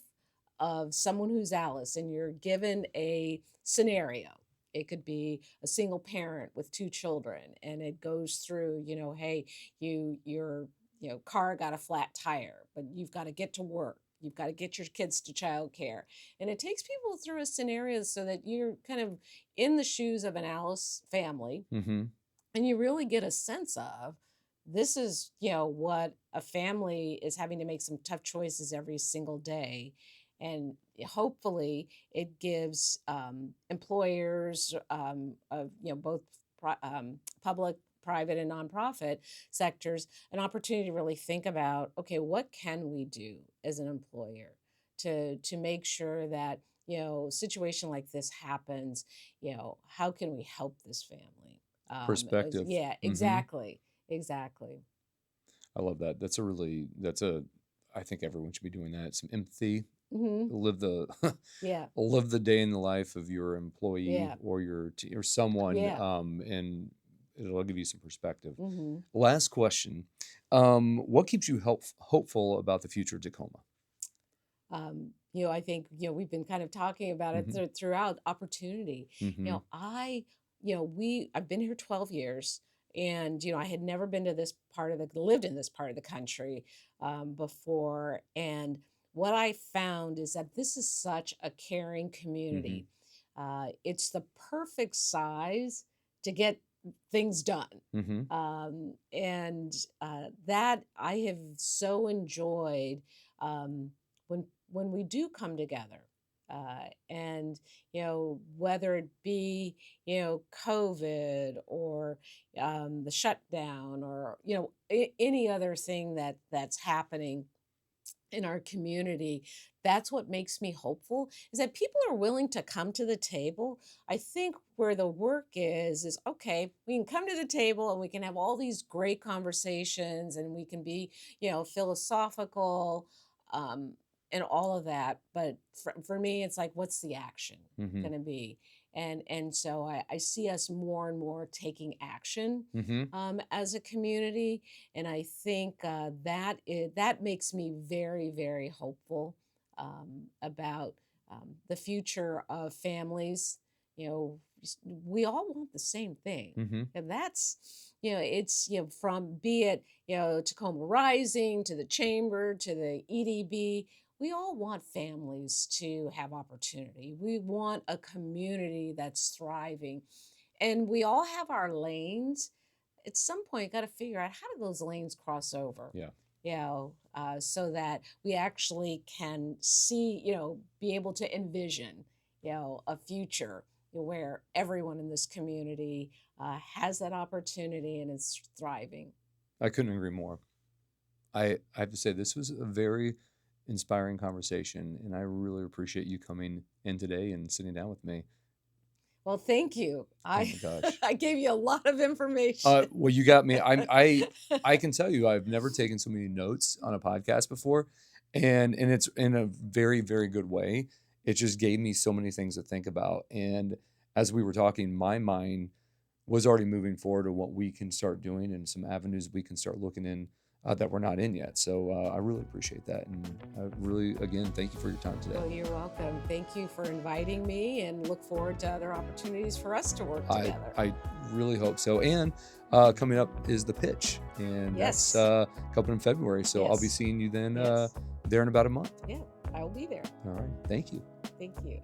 of someone who's Alice, and you're given a scenario. It could be a single parent with two children, and it goes through, hey, your car got a flat tire, but you've got to get to work. You've got to get your kids to childcare. And it takes people through a scenario so that you're kind of in the shoes of an Alice family, Mm-hmm. and you really get a sense of, this is what a family is having to make some tough choices every single day. And hopefully it gives employers, of both public, private, and nonprofit sectors, an opportunity to really think about, okay, what can we do as an employer to make sure that a situation like this happens, how can we help this family? Perspective. Yeah, Mm-hmm. exactly, exactly. I love that. I think everyone should be doing that. Some empathy. Hmm. Live the Yeah, live the day in the life of your employee yeah, or or someone, yeah. and it'll give you some perspective. Hmm. Last question. What keeps you hopeful about the future of Tacoma? I think we've been kind of talking about it Mm-hmm. throughout opportunity. Mm-hmm. I've been here 12 years, and I had never been to this part of the lived in this part of the country before. And what I found is that this is such a caring Mm-hmm. community. It's the perfect size to get things done. Mm-hmm. And that I have so enjoyed, when we do come together. And whether it be COVID, or the shutdown, or any other thing that's happening, in our community, that's what makes me hopeful, is that people are willing to come to the table. I think where the work is okay, we can come to the table and we can have all these great conversations and we can be, philosophical, um, and all of that. But for me, it's like, what's the action Hmm. going to be? And so I see us more and more taking action, Hmm. as a community, and I think that makes me very, very hopeful, about, the future of families. We all want the same thing, Hmm. and that's, it's, from, be it, Tacoma Rising to the Chamber to the EDB. We all want families to have opportunity. We want a community that's thriving, and we all have our lanes. At some point, got to figure out, how do those lanes cross over, Yeah. so that we actually can see, be able to envision, a future where everyone in this community, has that opportunity and is thriving. I couldn't agree more. I have to say this was a very inspiring conversation, and I really appreciate you coming in today and sitting down with me. Well, thank you. Oh I my gosh. I gave you a lot of information. Well, you got me. I can tell you, I've never taken so many notes on a podcast before, and it's in a very, very good way. It just gave me so many things to think about, and as we were talking, my mind was already moving forward to what we can start doing and some avenues we can start looking in, that we're not in yet. So I really appreciate that, and I really, again, thank you for your time today. Well, you're welcome. Thank you for inviting me, and look forward to other opportunities for us to work together. I really hope so. And coming up is the pitch, and that's Yes. coming in February. So I'll be Yes. seeing you then, Yes. there in about a month. Yeah, I will be there. All right. Thank you. Thank you.